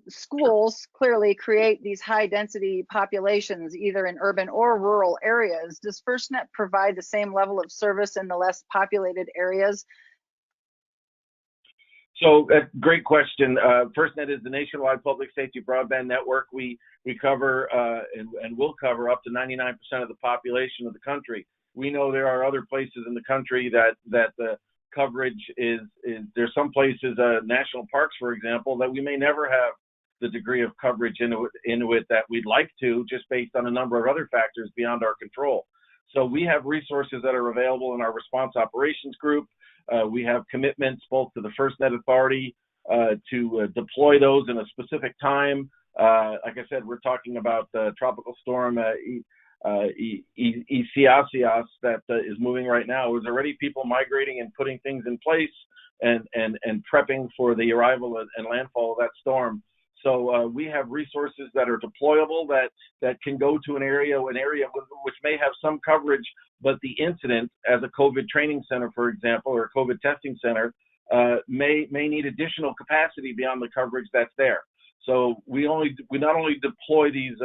Schools clearly create these high density populations, either in urban or rural areas. Does FirstNet provide the same level of service in the less populated areas? So, great question. FirstNet is the nationwide public safety broadband network. We cover and will cover up to 99% of the population of the country. We know there are other places in the country that the coverage is there's some places, national parks, for example, that we may never have the degree of coverage into it that we'd like to, just based on a number of other factors beyond our control. So we have resources that are available in our response operations group. We have commitments both to the FirstNet Authority to deploy those in a specific time. Like I said, we're talking about Tropical Storm Isaias that is moving right now. There's already people migrating and putting things in place and prepping for the arrival and landfall of that storm. So we have resources that are deployable that can go to an area which may have some coverage, but the incident as a COVID training center, for example, or a COVID testing center may need additional capacity beyond the coverage that's there. So we not only deploy these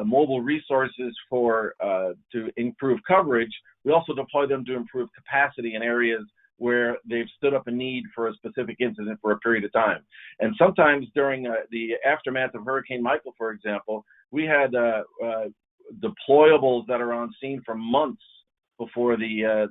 mobile resources to improve coverage, we also deploy them to improve capacity in areas where they've stood up a need for a specific incident for a period of time. And sometimes during the aftermath of Hurricane Michael, for example, we had deployables that are on scene for months before the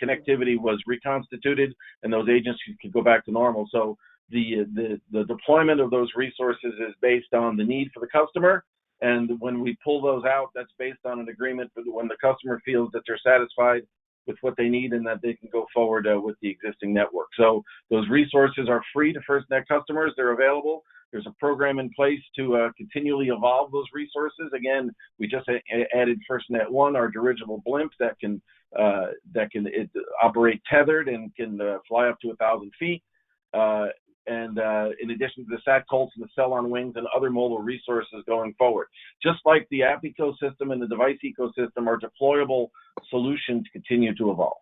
connectivity was reconstituted and those agencies could go back to normal. So the deployment of those resources is based on the need for the customer. And when we pull those out, that's based on an agreement for when the customer feels that they're satisfied with what they need and that they can go forward with the existing network. So those resources are free to FirstNet customers. They're available. There's a program in place to continually evolve those resources. Again, we just added FirstNet 1, our dirigible blimp that can operate tethered and can fly up to 1,000 feet. And in addition to the sat Colts and the cell on wings and other mobile resources going forward. Just like the app ecosystem and the device ecosystem are deployable solutions continue to evolve.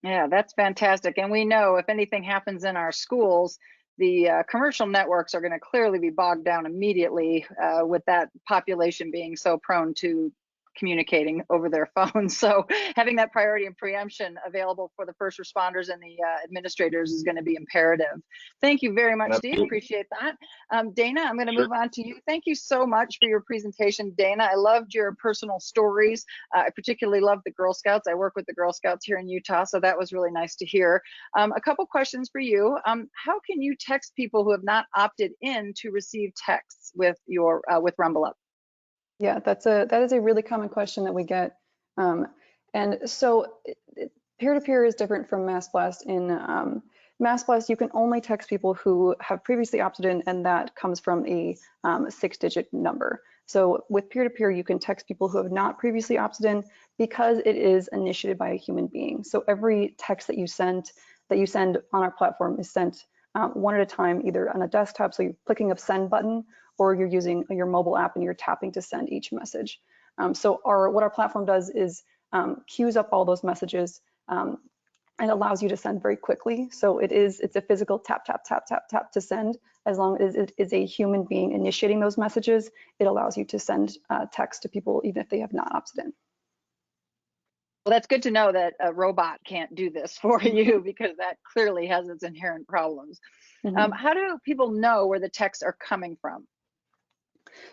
Yeah, that's fantastic. And we know if anything happens in our schools, the commercial networks are going to clearly be bogged down immediately with that population being so prone to communicating over their phones. So having that priority and preemption available for the first responders and the administrators is going to be imperative. Thank you very much, Steve. Appreciate that. Dana, I'm going to move on to you. Thank you so much for your presentation, Dana. I loved your personal stories. I particularly loved the Girl Scouts. I work with the Girl Scouts here in Utah, so that was really nice to hear. A couple questions for you. How can you text people who have not opted in to receive texts with your with RumbleUp? Yeah, that is a really common question that we get. And so peer-to-peer is different from Mass Blast. In Mass Blast, you can only text people who have previously opted in, and that comes from a 6-digit number. So with peer-to-peer, you can text people who have not previously opted in because it is initiated by a human being. So every text that you send on our platform is sent one at a time, either on a desktop, so you're clicking a send button, or you're using your mobile app and you're tapping to send each message. So what our platform does is queues up all those messages and allows you to send very quickly. So it's a physical tap, tap, tap, tap, tap to send. As long as it is a human being initiating those messages, it allows you to send text to people even if they have not opted in. Well, that's good to know that a robot can't do this for you, because that clearly has its inherent problems. Mm-hmm. How do people know where the texts are coming from?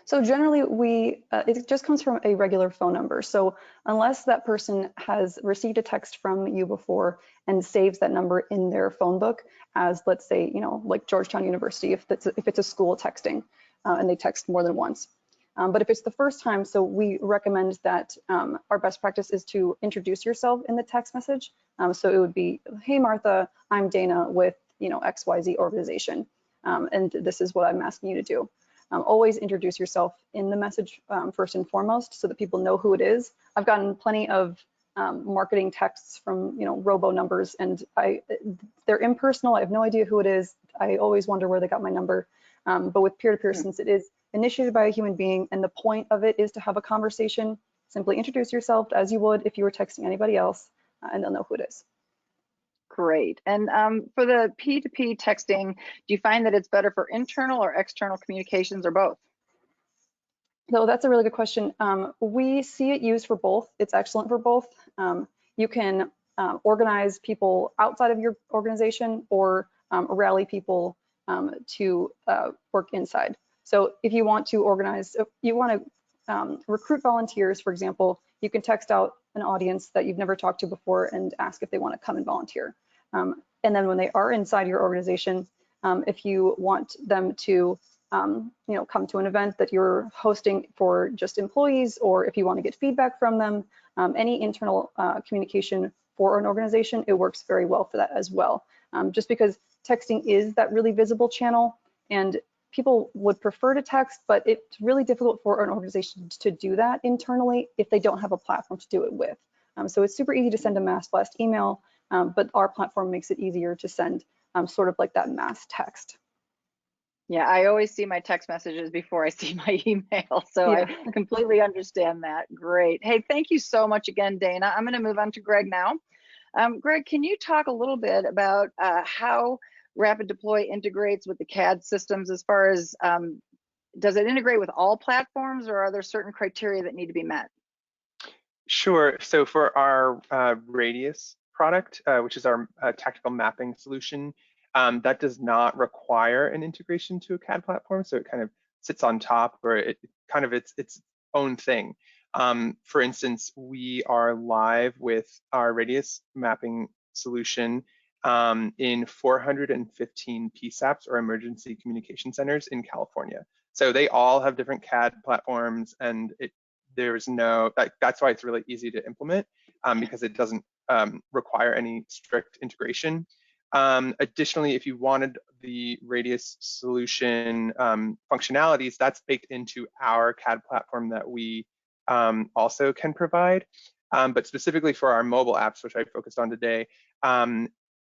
So generally, it just comes from a regular phone number. So unless that person has received a text from you before and saves that number in their phone book as, let's say, like Georgetown University, if it's a school texting and they text more than once. But if it's the first time, so we recommend that our best practice is to introduce yourself in the text message. So it would be, hey, Martha, I'm Dana with XYZ organization, and this is what I'm asking you to do. Always introduce yourself in the message first and foremost, so that people know who it is. I've gotten plenty of marketing texts from robo numbers, and they're impersonal. I have no idea who it is. I always wonder where they got my number. But with peer-to-peer, since it is initiated by a human being and the point of it is to have a conversation, simply introduce yourself as you would if you were texting anybody else, and they'll know who it is. Great. And for the P2P texting, do you find that it's better for internal or external communications, or both? So that's a really good question. We see it used for both. It's excellent for both. You can organize people outside of your organization or rally people to work inside. So if you want to organize, if you want to recruit volunteers, for example, you can text out an audience that you've never talked to before and ask if they want to come and volunteer. And then when they are inside your organization, if you want them to come to an event that you're hosting for just employees, or if you want to get feedback from them, any internal communication for an organization, it works very well for that as well. Just because texting is that really visible channel, and people would prefer to text, but it's really difficult for an organization to do that internally if they don't have a platform to do it with. So it's super easy to send a mass blast email, but our platform makes it easier to send sort of like that mass text. Yeah, I always see my text messages before I see my email, so yeah. I completely understand that. Great. Hey, thank you so much again, Dana. I'm going to move on to Greg now. Greg, can you talk a little bit about how RapidDeploy integrates with the CAD systems, as far as does it integrate with all platforms, or are there certain criteria that need to be met? Sure. So for our Radius product, which is our tactical mapping solution, that does not require an integration to a CAD platform. So it kind of sits on top, or it kind of its own thing. For instance, we are live with our radius mapping solution in 415 PSAPs, or emergency communication centers, in California. So they all have different CAD platforms, and there's no, that's why it's really easy to implement, because it doesn't require any strict integration. Additionally, if you wanted the radius solution functionalities, that's baked into our CAD platform that we also can provide. But specifically for our mobile apps, which I focused on today,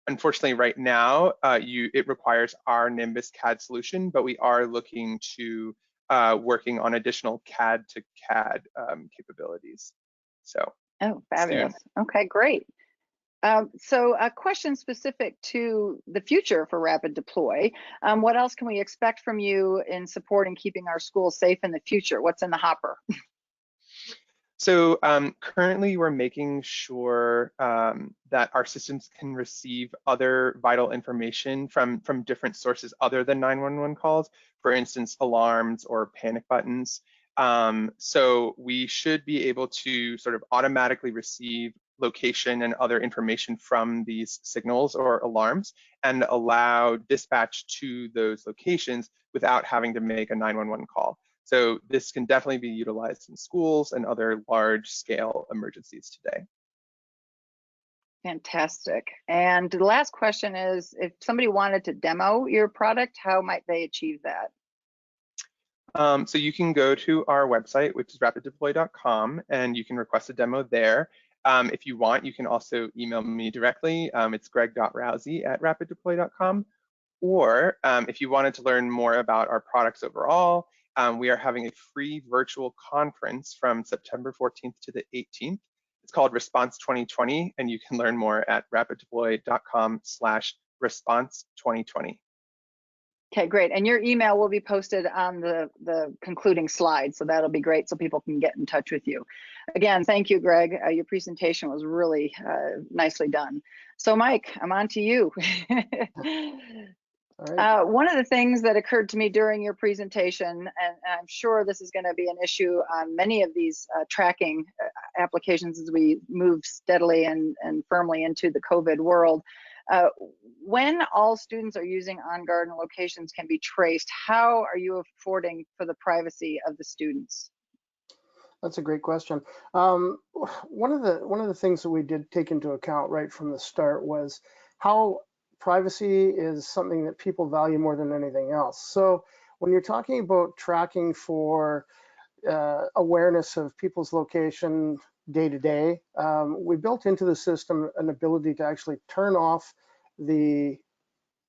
unfortunately, right now, it requires our Nimbus CAD solution, but we are looking to working on additional CAD to CAD capabilities. So, oh, fabulous. Soon. Okay, great. So a question specific to the future for RapidDeploy. What else can we expect from you in supporting keeping our schools safe in the future? What's in the hopper? So currently we're making sure that our systems can receive other vital information from different sources other than 911 calls, for instance, alarms or panic buttons. So we should be able to sort of automatically receive location and other information from these signals or alarms and allow dispatch to those locations without having to make a 911 call. So this can definitely be utilized in schools and other large-scale emergencies today. Fantastic. And the last question is, if somebody wanted to demo your product, how might they achieve that? So you can go to our website, which is rapiddeploy.com, and you can request a demo there. If you want, you can also email me directly. It's greg.rousey@rapiddeploy.com. Or if you wanted to learn more about our products overall, we are having a free virtual conference from September 14th to the 18th. It's called Response 2020, and you can learn more at rapiddeploy.com/response2020. Okay, great. And your email will be posted on the concluding slide, so that'll be great so people can get in touch with you. Again, thank you, Greg. Your presentation was really nicely done. So Mike, I'm on to you. All right. One of the things that occurred to me during your presentation, and I'm sure this is going to be an issue on many of these tracking applications as we move steadily and firmly into the COVID world, when all students are using OnGuard and locations can be traced, how are you affording for the privacy of the students? That's a great question. One of the things that we did take into account right from the start was how privacy is something that people value more than anything else. So when you're talking about tracking for awareness of people's location day to day, we built into the system an ability to actually turn off the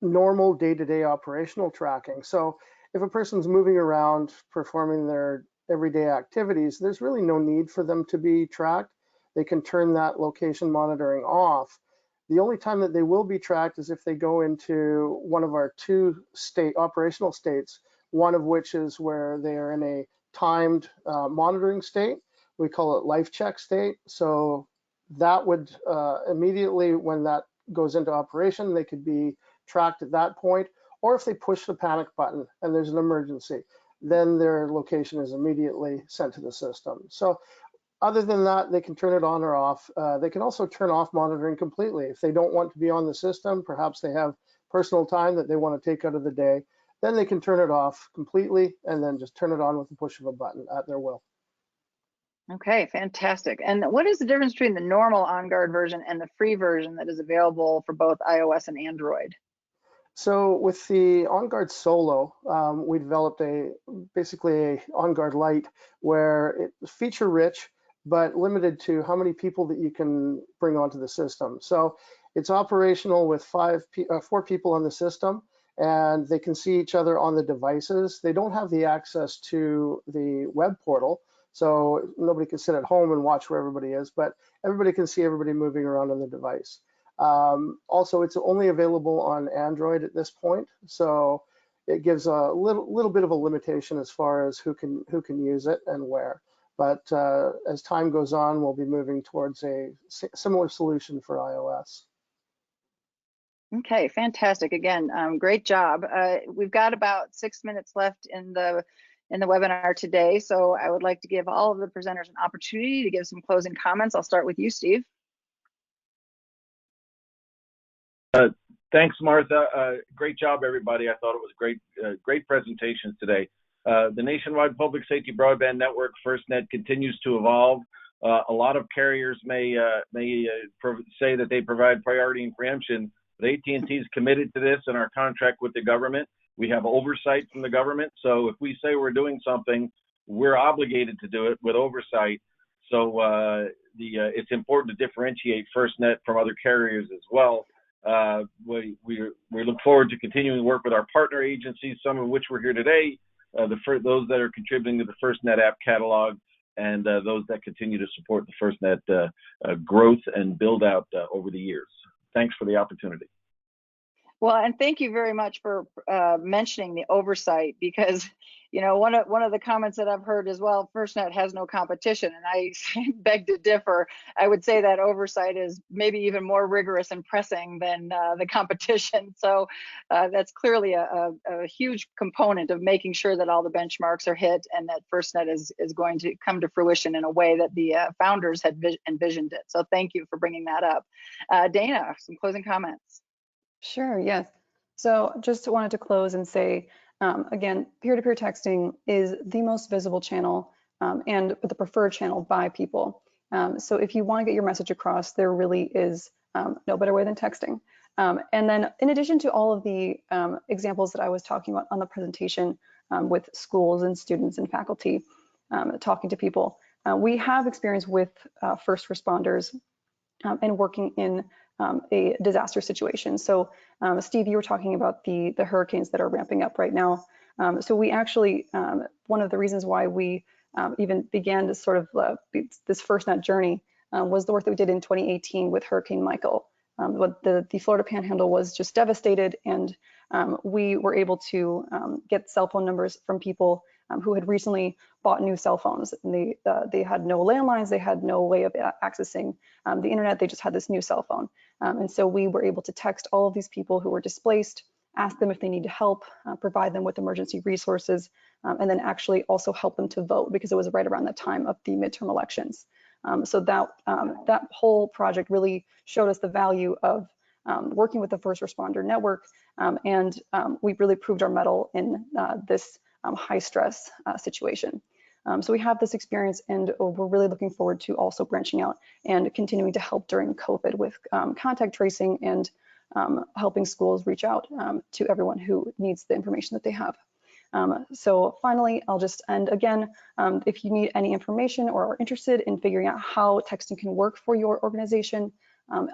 normal day-to-day operational tracking. So if a person's moving around performing their everyday activities, there's really no need for them to be tracked. They can turn that location monitoring off. The only time that they will be tracked is if they go into one of our two operational states, one of which is where they are in a timed monitoring state. We call it life check state. So that would immediately, when that goes into operation, they could be tracked at that point. Or if they push the panic button and there's an emergency, then their location is immediately sent to the system. So other than that, they can turn it on or off. They can also turn off monitoring completely. If they don't want to be on the system, perhaps they have personal time that they want to take out of the day, then they can turn it off completely and then just turn it on with the push of a button at their will. Okay, fantastic. And what is the difference between the normal OnGuard version and the free version that is available for both iOS and Android? So with the OnGuard Solo, we developed basically a OnGuard Lite where it's feature rich, but limited to how many people that you can bring onto the system. So it's operational with 4 people on the system, and they can see each other on the devices. They don't have the access to the web portal, so nobody can sit at home and watch where everybody is, but everybody can see everybody moving around on the device. Also, it's only available on Android at this point, so it gives a little bit of a limitation as far as who can use it and where. But as time goes on, we'll be moving towards a similar solution for iOS. Okay, fantastic. Again, great job. We've got about 6 minutes left in the in the webinar today. So I would like to give all of the presenters an opportunity to give some closing comments. I'll start with you, Steve. Thanks, Martha. Great job, everybody. I thought it was great presentations today. The nationwide public safety broadband network, FirstNet, continues to evolve. A lot of carriers may say that they provide priority and preemption, but AT&T is committed to this in our contract with the government. We have oversight from the government, so if we say we're doing something, we're obligated to do it with oversight. So it's important to differentiate FirstNet from other carriers as well. We look forward to continuing to work with our partner agencies, some of which we're here today, those that are contributing to the FirstNet App Catalog, and those that continue to support the FirstNet growth and build out over the years. Thanks for the opportunity. Well, and thank you very much for mentioning the oversight, because, you know, one of the comments that I've heard as well, FirstNet has no competition, and I beg to differ. I would say that oversight is maybe even more rigorous and pressing than the competition. So that's clearly a huge component of making sure that all the benchmarks are hit and that FirstNet is going to come to fruition in a way that the founders had envisioned it. So thank you for bringing that up. Dana, some closing comments. Sure, yes. So just wanted to close and say, again, peer-to-peer texting is the most visible channel and the preferred channel by people. So if you want to get your message across, there really is no better way than texting. And then in addition to all of the examples that I was talking about on the presentation with schools and students and faculty talking to people, we have experience with first responders and working in a disaster situation. So Steve, you were talking about the hurricanes that are ramping up right now. So we actually, one of the reasons why we even began this sort of this FirstNet journey was the work that we did in 2018 with Hurricane Michael. The Florida Panhandle was just devastated, and we were able to get cell phone numbers from people who had recently bought new cell phones. And they had no landlines, they had no way of accessing the internet, they just had this new cell phone. And so we were able to text all of these people who were displaced, ask them if they needed help, provide them with emergency resources, and then actually also help them to vote, because it was right around the time of the midterm elections. So that whole project really showed us the value of working with the first responder network, and we really proved our mettle in this high stress situation. So we have this experience, and we're really looking forward to also branching out and continuing to help during COVID with contact tracing and helping schools reach out to everyone who needs the information that they have. So finally, I'll just end again. If you need any information or are interested in figuring out how texting can work for your organization,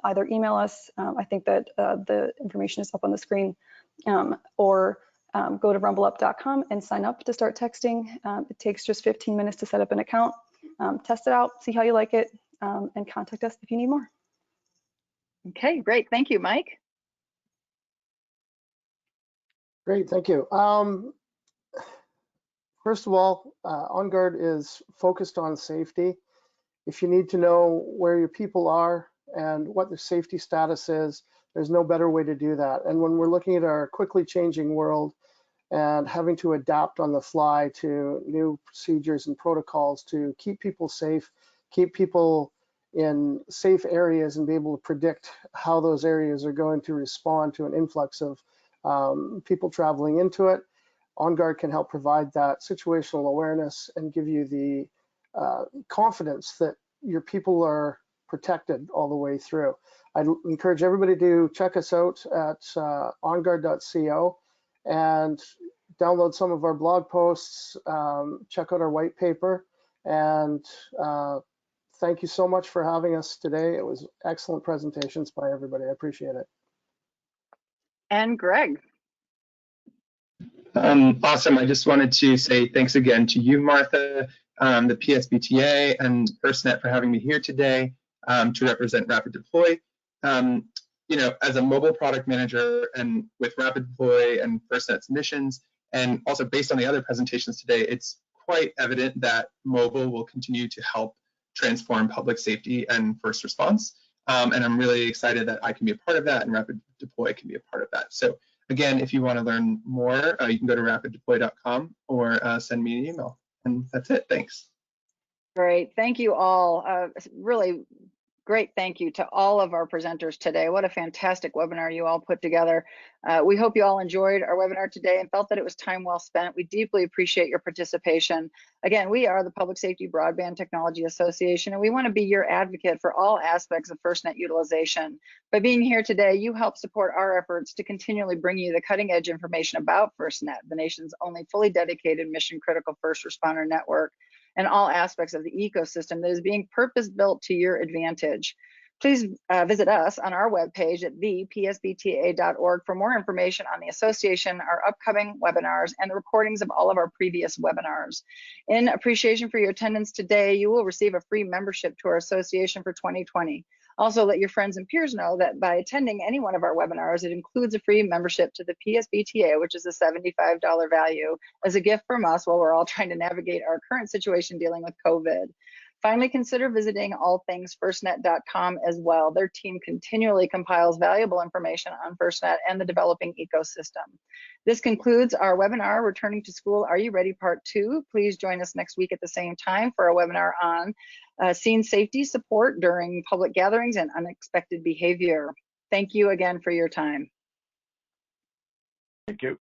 either email us, I think that the information is up on the screen, or go to RumbleUp.com and sign up to start texting. It takes just 15 minutes to set up an account. Test it out, see how you like it, and contact us if you need more. Okay, great. Thank you, Mike. Great, thank you. First of all, OnGuard is focused on safety. If you need to know where your people are and what their safety status is, there's no better way to do that. And when we're looking at our quickly changing world and having to adapt on the fly to new procedures and protocols to keep people safe, keep people in safe areas, and be able to predict how those areas are going to respond to an influx of people traveling into it, OnGuard can help provide that situational awareness and give you the confidence that your people are protected all the way through. I'd encourage everybody to check us out at onguard.co and download some of our blog posts, check out our white paper, and thank you so much for having us today. It was excellent presentations by everybody. I appreciate it. And Greg. Awesome. I just wanted to say thanks again to you, Martha, the PSBTA, and FirstNet for having me here today to represent RapidDeploy. You know, as a mobile product manager and with RapidDeploy and FirstNet's missions, and also based on the other presentations today, it's quite evident that mobile will continue to help transform public safety and first response. And I'm really excited that I can be a part of that and RapidDeploy can be a part of that. So Again, if you want to learn more, you can go to rapiddeploy.com or send me an email. And that's it. Thanks. Great. Thank you all. Really great thank you to all of our presenters today. What a fantastic webinar you all put together. We hope you all enjoyed our webinar today and felt that it was time well spent. We deeply appreciate your participation. Again, we are the Public Safety Broadband Technology Association, and we want to be your advocate for all aspects of FirstNet utilization. By being here today, you help support our efforts to continually bring you the cutting edge information about FirstNet, the nation's only fully dedicated mission critical first responder network, and all aspects of the ecosystem that is being purpose-built to your advantage. Please visit us on our webpage at thepsbta.org for more information on the association, our upcoming webinars, and the recordings of all of our previous webinars. In appreciation for your attendance today, you will receive a free membership to our association for 2020. Also, let your friends and peers know that by attending any one of our webinars, it includes a free membership to the PSBTA, which is a $75 value, as a gift from us while we're all trying to navigate our current situation dealing with COVID. Finally, consider visiting allthingsfirstnet.com as well. Their team continually compiles valuable information on FirstNet and the developing ecosystem. This concludes our webinar, Returning to School, Are You Ready? Part 2. Please join us next week at the same time for a webinar on scene safety support during public gatherings and unexpected behavior. Thank you again for your time. Thank you.